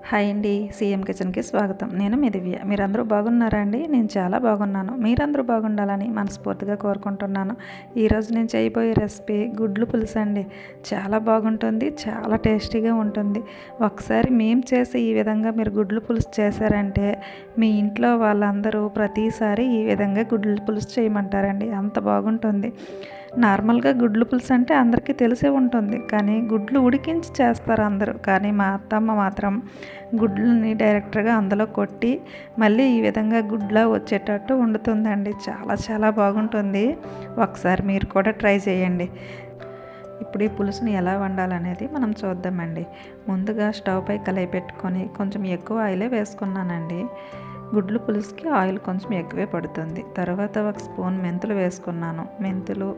Hi అండి, CM కిచెన్కి స్వాగతం. నేను మీ దివ్య. మీరందరూ బాగున్నారా అండి? నేను చాలా బాగున్నాను. మీరందరూ బాగుండాలని మనస్ఫూర్తిగా కోరుకుంటున్నాను. ఈరోజు నేను చేయబోయే రెసిపీ గుడ్లు పులుసు అండి. చాలా బాగుంటుంది, చాలా టేస్టీగా ఉంటుంది. ఒకసారి మేము చేసే ఈ విధంగా మీరు గుడ్లు పులుసు చేశారంటే మీ ఇంట్లో వాళ్ళందరూ ప్రతిసారి ఈ విధంగా గుడ్లు పులుసు చేయమంటారండి. అంత బాగుంటుంది. నార్మల్గా గుడ్లు పులుసు అంటే అందరికీ తెలిసే ఉంటుంది, కానీ గుడ్లు ఉడికించి చేస్తారు అందరూ. కానీ మా అత్తమ్మ మాత్రం గుడ్లని డైరెక్ట్గా అందులో కొట్టి మళ్ళీ ఈ విధంగా గుడ్లా వచ్చేటట్టు వండుతుందండి. చాలా చాలా బాగుంటుంది. ఒకసారి మీరు కూడా ట్రై చేయండి. ఇప్పుడు ఈ పులుసుని ఎలా వండాలనేది మనం చూద్దామండి. ముందుగా స్టవ్ పై కళాయి పెట్టుకొని కొంచెం ఎక్కువ ఆయిలే వేసుకున్నానండి. గుడ్లు పులుసుకి ఆయిల్ కొంచెం ఎక్కువే పడుతుంది. తర్వాత ఒక స్పూన్ మెంతులు వేసుకున్నాను. మెంతులు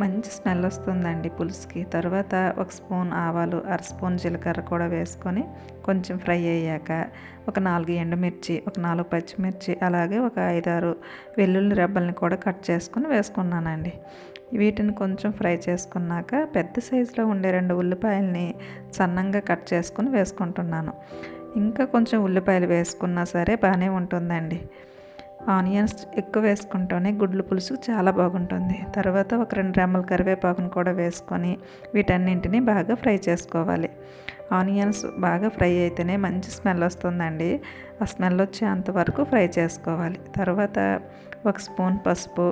మంచి స్మెల్ వస్తుందండి పులుసుకి. తర్వాత ఒక స్పూన్ ఆవాలు, అర స్పూన్ జీలకర్ర కూడా వేసుకొని కొంచెం ఫ్రై అయ్యాక ఒక 4 ఎండుమిర్చి, ఒక 4 పచ్చిమిర్చి, అలాగే ఒక 5-6 వెల్లుల్లి రెబ్బల్ని కూడా కట్ చేసుకొని వేసుకున్నానండి. వీటిని కొంచెం ఫ్రై చేసుకున్నాక పెద్ద సైజులో ఉండే 2 ఉల్లిపాయలని సన్నంగా కట్ చేసుకొని వేసుకుంటున్నాను. ఇంకా కొంచెం ఉల్లిపాయలు వేసుకున్నా సరే బాగానే ఉంటుందండి. ఆనియన్స్ ఎక్కువ వేసుకుంటూనే గుడ్లు పులుసు చాలా బాగుంటుంది. తర్వాత ఒక 2 రెమ్మల కరివేపాకును కూడా వేసుకొని వీటన్నింటినీ బాగా ఫ్రై చేసుకోవాలి. ఆనియన్స్ బాగా ఫ్రై అయితేనే మంచి స్మెల్ వస్తుందండి. ఆ స్మెల్ వచ్చేంత వరకు ఫ్రై చేసుకోవాలి. తర్వాత ఒక స్పూన్ పసుపు,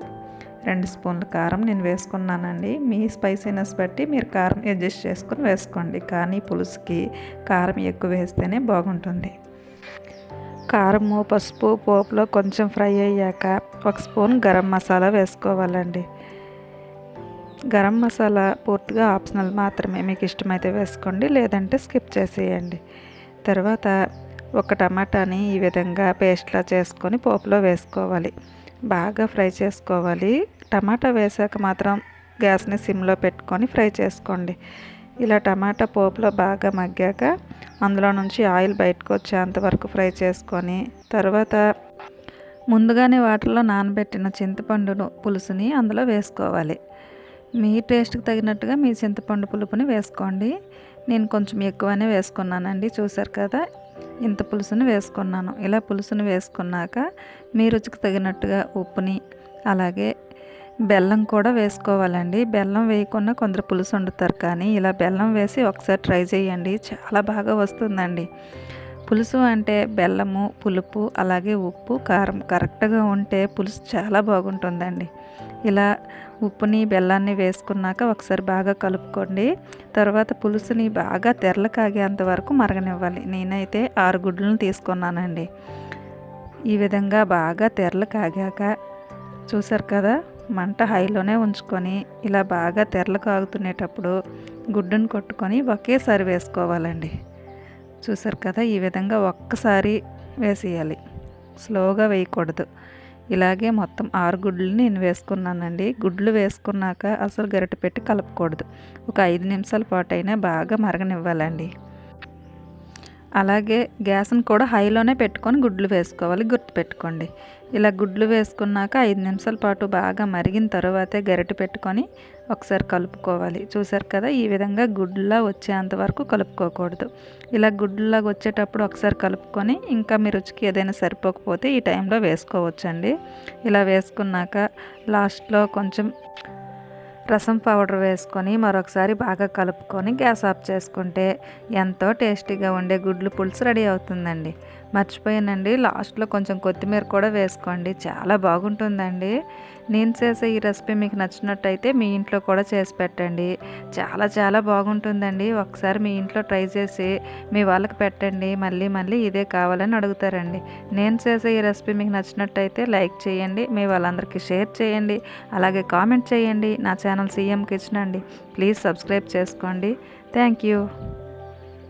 2 స్పూన్ల కారం నేను వేసుకున్నానండి. మీ స్పైసీనెస్ బట్టి మీరు కారం అడ్జస్ట్ చేసుకొని వేసుకోండి. కానీ పులుసుకి కారం ఎక్కువ వేస్తేనే బాగుంటుంది. కారము, పసుపు పోపులో కొంచెం ఫ్రై అయ్యాక ఒక స్పూన్ గరం మసాలా వేసుకోవాలండి. గరం మసాలా పూర్తిగా ఆప్షనల్ మాత్రమే. మీకు ఇష్టమైతే వేసుకోండి, లేదంటే స్కిప్ చేసేయండి. తర్వాత ఒక టమాటాని ఈ విధంగా పేస్ట్లా చేసుకొని పోపులో వేసుకోవాలి. బాగా ఫ్రై చేసుకోవాలి. టమాటా వేసాక మాత్రం గ్యాస్ని సిమ్లో పెట్టుకొని ఫ్రై చేసుకోండి. ఇలా టమాటా పోపులో బాగా మగ్గాక అందులో నుంచి ఆయిల్ బయటకు వచ్చేంత వరకు ఫ్రై చేసుకొని తర్వాత ముందుగానే వాటర్లో నానబెట్టిన చింతపండును పులుసుని అందులో వేసుకోవాలి. మీ టేస్ట్కి తగినట్టుగా మీ చింతపండు పులుపుని వేసుకోండి. నేను కొంచెం ఎక్కువనే వేసుకున్నానండి. చూసారు కదా, ఇంత పులుసుని వేసుకున్నాను. ఇలా పులుసుని వేసుకున్నాక మీ రుచికి తగినట్టుగా ఉప్పుని, అలాగే బెల్లం కూడా వేసుకోవాలండి. బెల్లం వేయకుండా కొందరు పులుసు వండుతారు, కానీ ఇలా బెల్లం వేసి ఒకసారి ట్రై చేయండి. చాలా బాగా వస్తుందండి. పులుసు అంటే బెల్లము, పులుపు, అలాగే ఉప్పు, కారం కరెక్ట్గా ఉంటే పులుసు చాలా బాగుంటుందండి. ఇలా ఉప్పుని, బెల్లాన్ని వేసుకున్నాక ఒకసారి బాగా కలుపుకోండి. తర్వాత పులుసుని బాగా తెరలు కాగేంత వరకు మరగనివ్వాలి. నేనైతే 6 గుడ్లను తీసుకున్నానండి. ఈ విధంగా బాగా తెరలు కాగాక చూసారు కదా, మంట హైలోనే ఉంచుకొని ఇలా బాగా తెరలు కాగుతునేటప్పుడు గుడ్డును కొట్టుకొని ఒకేసారి వేసుకోవాలండి. చూసారు కదా, ఈ విధంగా ఒక్కసారి వేసేయాలి, స్లోగా వేయకూడదు. ఇలాగే మొత్తం 6 గుడ్లు నేను వేసుకున్నానండి. గుడ్లు వేసుకున్నాక అసలు గరిటె పెట్టి కలపకూడదు. ఒక 5 నిమిషాల పాటు అయినా బాగా మరగనివ్వాలండి. అలాగే గ్యాస్ని కూడా హైలోనే పెట్టుకొని గుడ్లు వేసుకోవాలి, గుర్తుపెట్టుకోండి. ఇలా గుడ్లు వేసుకున్నాక 5 నిమిషాల పాటు బాగా మరిగిన తర్వాతే గరిటె పెట్టుకొని ఒకసారి కలుపుకోవాలి. చూసారు కదా, ఈ విధంగా గుడ్లా వచ్చేంత వరకు కలుపుకోకూడదు. ఇలా గుడ్లాగా వచ్చేటప్పుడు ఒకసారి కలుపుకొని ఇంకా మీ రుచికి ఏదైనా సరిపోకపోతే ఈ టైంలో వేసుకోవచ్చండి. ఇలా వేసుకున్నాక లాస్ట్లో కొంచెం రసం పౌడర్ వేసుకొని మరొకసారి బాగా కలుపుకొని గ్యాస్ ఆఫ్ చేసుకుంటే ఎంతో టేస్టీగా ఉండే గుడ్లు పులుసు రెడీ అవుతుందండి. మర్చిపోయానండి, లాస్ట్లో కొంచెం కొత్తిమీర కూడా వేసుకోండి. చాలా బాగుంటుందండి. నేను చేసే ఈ రెసిపీ మీకు నచ్చినట్టయితే మీ ఇంట్లో కూడా చేసి పెట్టండి. చాలా చాలా బాగుంటుందండి. ఒకసారి మీ ఇంట్లో ట్రై చేసి మీ వాళ్ళకి పెట్టండి. మళ్ళీ మళ్ళీ ఇదే కావాలని అడుగుతారండి. నేను చేసే ఈ రెసిపీ మీకు నచ్చినట్టయితే లైక్ చేయండి, మీ వాళ్ళందరికీ షేర్ చేయండి, అలాగే కామెంట్ చేయండి. నా ఛానల్ సీఎం కిచెన్ అండి. ప్లీజ్ సబ్స్క్రైబ్ చేసుకోండి. Thank you.